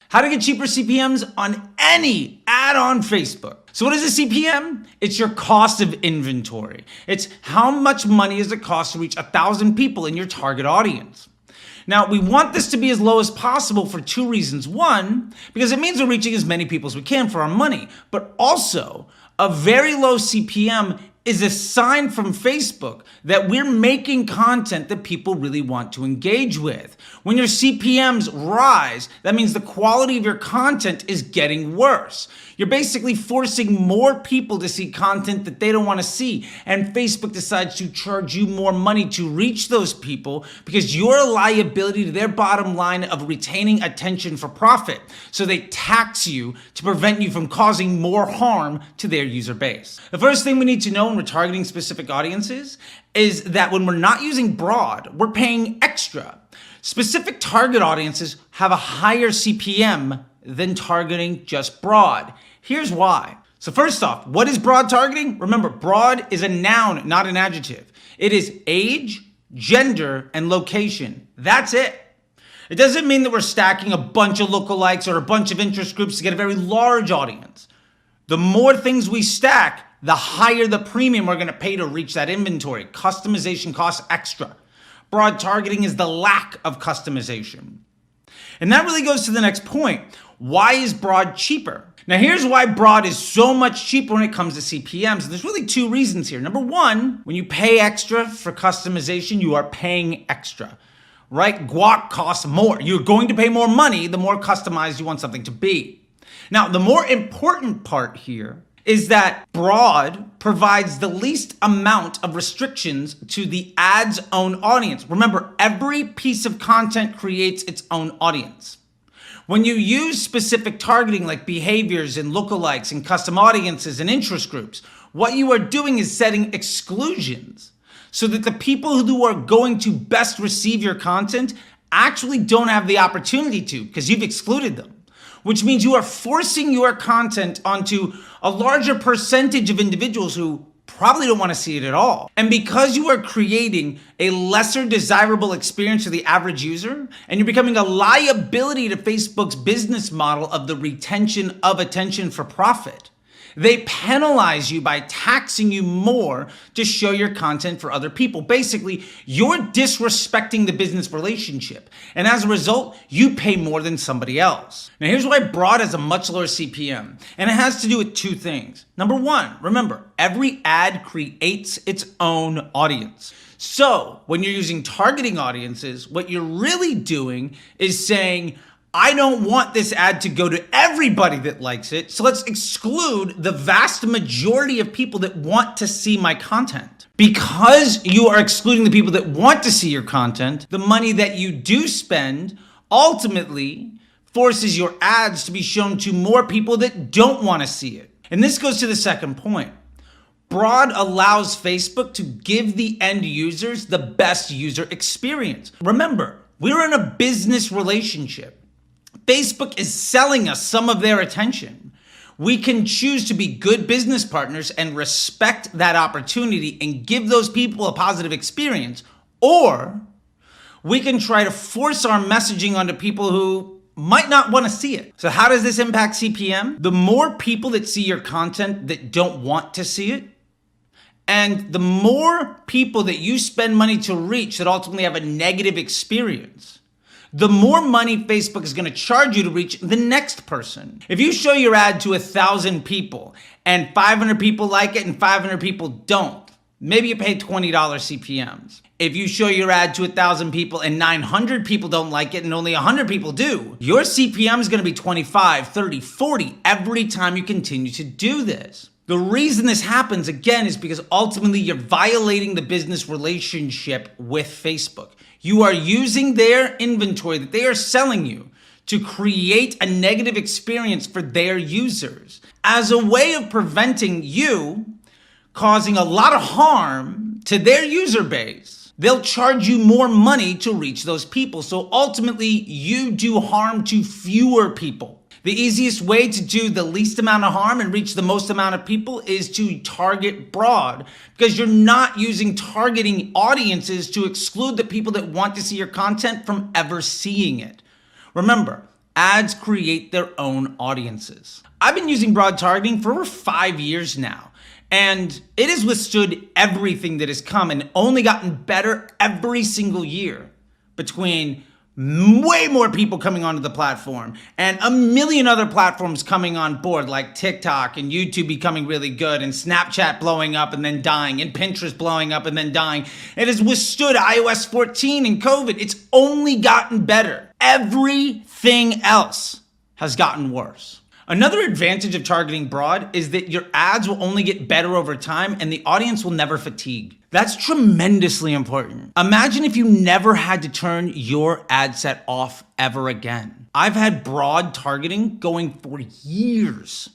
How to get cheaper CPMs on any ad on Facebook. So what is a CPM? It's your cost of inventory. It's how much money does it cost to reach 1,000 people in your target audience. Now, we want this to be as low as possible for two reasons. One, because it means we're reaching as many people as we can for our money, but also a very low CPM is a sign from Facebook that we're making content that people really want to engage with. When your CPMs rise, that means the quality of your content is getting worse. You're basically forcing more people to see content that they don't want to see, and Facebook decides to charge you more money to reach those people because you're a liability to their bottom line of retaining attention for profit. So they tax you to prevent you from causing more harm to their user base. The first thing we need to know when we're targeting specific audiences is that when we're not using broad, we're paying extra. Specific target audiences have a higher CPM than targeting just broad. Here's why. So first off, what is broad targeting? Remember, broad is a noun, not an adjective. It is age, gender, and location. That's it. It doesn't mean that we're stacking a bunch of lookalikes or a bunch of interest groups to get a very large audience. The more things we stack, the higher the premium we're going to pay to reach that inventory. Customization costs extra. Broad targeting is the lack of customization. And that really goes to the next point. Why is broad cheaper? Now here's why broad is so much cheaper when it comes to CPMs. There's really two reasons here. Number one, when you pay extra for customization, you are paying extra, right? Guac costs more. You're going to pay more money the more customized you want something to be. Now, the more important part here is that broad provides the least amount of restrictions to the ad's own audience. Remember, every piece of content creates its own audience. When you use specific targeting like behaviors and lookalikes and custom audiences and interest groups, what you are doing is setting exclusions so that the people who are going to best receive your content actually don't have the opportunity to because you've excluded them. Which means you are forcing your content onto a larger percentage of individuals who probably don't want to see it at all. And because you are creating a lesser desirable experience for the average user, and you're becoming a liability to Facebook's business model of the retention of attention for profit, they penalize you by taxing you more to show your content for other people. Basically, you're disrespecting the business relationship. And as a result, you pay more than somebody else. Now, here's why broad has a much lower CPM. And it has to do with two things. Number one, remember, every ad creates its own audience. So when you're using targeting audiences, what you're really doing is saying, I don't want this ad to go to everybody that likes it, so let's exclude the vast majority of people that want to see my content. Because you are excluding the people that want to see your content, the money that you do spend ultimately forces your ads to be shown to more people that don't want to see it. And this goes to the second point. Broad allows Facebook to give the end users the best user experience. Remember, we're in a business relationship. Facebook is selling us some of their attention. We can choose to be good business partners and respect that opportunity and give those people a positive experience, or we can try to force our messaging onto people who might not want to see it. So how does this impact CPM? The more people that see your content that don't want to see it, and the more people that you spend money to reach that ultimately have a negative experience, the more money Facebook is going to charge you to reach the next person. If you show your ad to 1,000 people and 500 people like it and 500 people don't, maybe you pay $20 CPMs. If you show your ad to 1,000 people and 900 people don't like it and only 100 people do, your CPM is going to be 25, 30, 40 every time you continue to do this. The reason this happens, again, is because ultimately you're violating the business relationship with Facebook. You are using their inventory that they are selling you to create a negative experience for their users as a way of preventing you causing a lot of harm to their user base. They'll charge you more money to reach those people. So ultimately, you do harm to fewer people. The easiest way to do the least amount of harm and reach the most amount of people is to target broad, because you're not using targeting audiences to exclude the people that want to see your content from ever seeing it. Remember, Ads create their own audiences. I've been using broad targeting for over 5 years now, and it has withstood everything that has come and only gotten better every single year, between way more people coming onto the platform and a million other platforms coming on board, like TikTok and YouTube becoming really good, and Snapchat blowing up and then dying, and Pinterest blowing up and then dying. It has withstood iOS 14 and COVID. It's only gotten better. Everything else has gotten worse. Another advantage of targeting broad is that your ads will only get better over time and the audience will never fatigue. That's tremendously important. Imagine if you never had to turn your ad set off ever again. I've had broad targeting going for years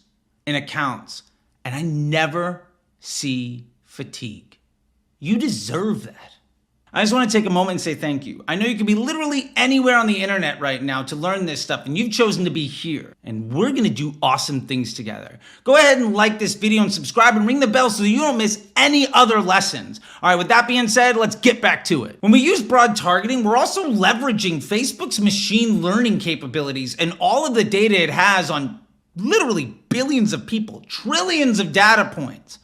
in accounts, and I never see fatigue. You deserve that. I just want to take a moment and say thank you. I know you could be literally anywhere on the internet right now to learn this stuff, and you've chosen to be here, and we're going to do awesome things together. Go ahead and like this video and subscribe and ring the bell so that you don't miss any other lessons. All right, with that being said, let's get back to it. When we use broad targeting, we're also leveraging Facebook's machine learning capabilities and all of the data it has on literally billions of people, trillions of data points.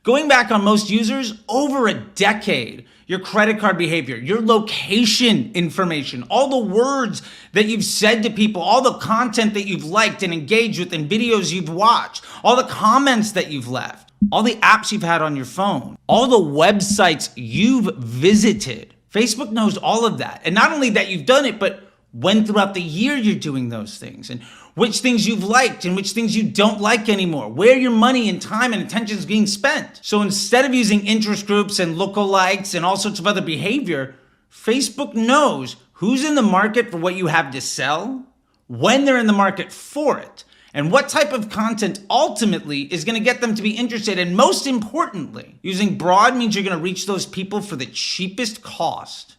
Going back on most users, over a decade, your credit card behavior, your location information, all the words that you've said to people, all the content that you've liked and engaged with and videos you've watched, all the comments that you've left, all the apps you've had on your phone, all the websites you've visited. Facebook knows all of that. And not only that you've done it, but when throughout the year you're doing those things, and which things you've liked and which things you don't like anymore, where your money and time and attention is being spent. So instead of using interest groups and lookalikes and all sorts of other behavior, Facebook knows who's in the market for what you have to sell, when they're in the market for it, and what type of content ultimately is going to get them to be interested. And most importantly, using broad means you're going to reach those people for the cheapest cost.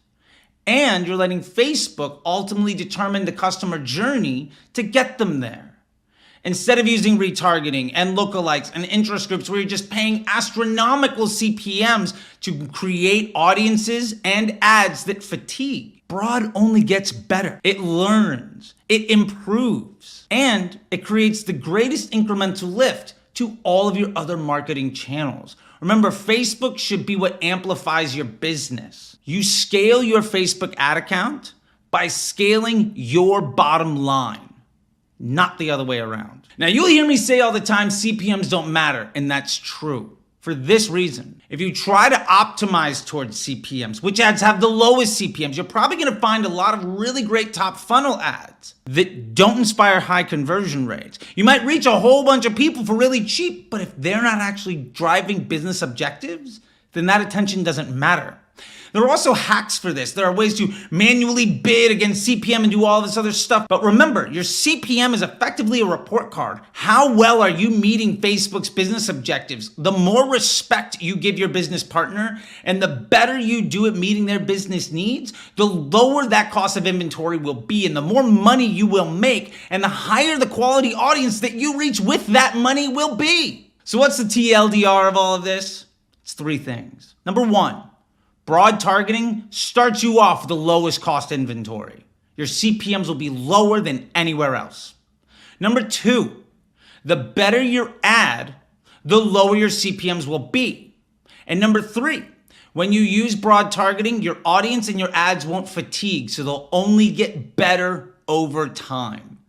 And you're letting Facebook ultimately determine the customer journey to get them there. Instead of using retargeting and lookalikes and interest groups where you're just paying astronomical CPMs to create audiences and ads that fatigue, broad only gets better. It learns, it improves, and it creates the greatest incremental lift to all of your other marketing channels. Remember, Facebook should be what amplifies your business. You scale your Facebook ad account by scaling your bottom line, not the other way around. Now, you'll hear me say all the time, CPMs don't matter, and that's true. For this reason, if you try to optimize towards CPMs, which ads have the lowest CPMs, you're probably going to find a lot of really great top funnel ads that don't inspire high conversion rates. You might reach a whole bunch of people for really cheap, but if they're not actually driving business objectives, then that attention doesn't matter. There are also hacks for this. There are ways to manually bid against CPM and do all this other stuff. But remember, your CPM is effectively a report card. How well are you meeting Facebook's business objectives? The more respect you give your business partner and the better you do at meeting their business needs, the lower that cost of inventory will be and the more money you will make and the higher the quality audience that you reach with that money will be. So what's the TLDR of all of this? It's 3 things. Number 1, broad targeting starts you off with the lowest cost inventory. Your CPMs will be lower than anywhere else. Number 2, the better your ad, the lower your CPMs will be. And number 3, when you use broad targeting, your audience and your ads won't fatigue, so they'll only get better over time.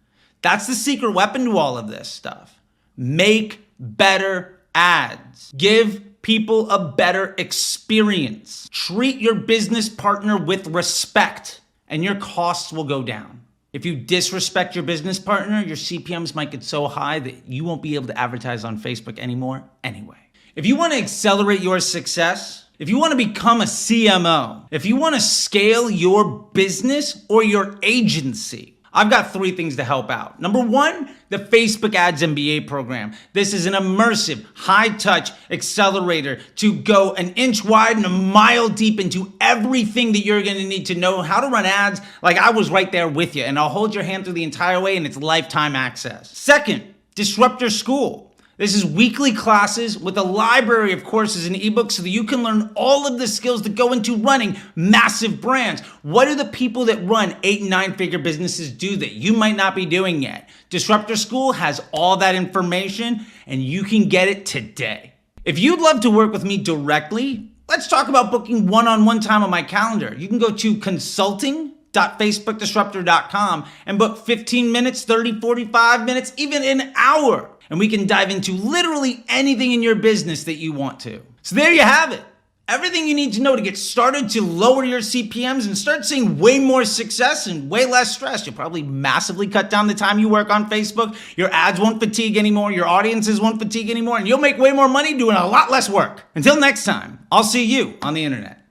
That's the secret weapon to all of this stuff. Make better ads. Give people a better experience. Treat your business partner with respect and your costs will go down. If you disrespect your business partner, your CPMs might get so high that you won't be able to advertise on Facebook anymore anyway. If you want to accelerate your success, if you want to become a CMO, if you want to scale your business or your agency, I've got 3 things to help out. Number 1, the Facebook Ads MBA program. This is an immersive, high-touch accelerator to go an inch wide and a mile deep into everything that you're going to need to know how to run ads like I was right there with you, and I'll hold your hand through the entire way, and it's lifetime access. Second, Disrupt Your School. This is weekly classes with a library of courses and ebooks so that you can learn all of the skills that go into running massive brands. What do the people that run 8 and 9-figure businesses do that you might not be doing yet? Disruptor School has all that information and you can get it today. If you'd love to work with me directly, let's talk about booking one-on-one time on my calendar. You can go to consulting.facebookdisruptor.com and book 15 minutes, 30, 45 minutes, even an hour. And we can dive into literally anything in your business that you want to. So there you have it. Everything you need to know to get started to lower your CPMs and start seeing way more success and way less stress. You'll probably massively cut down the time you work on Facebook. Your ads won't fatigue anymore. Your audiences won't fatigue anymore. And you'll make way more money doing a lot less work. Until next time, I'll see you on the internet.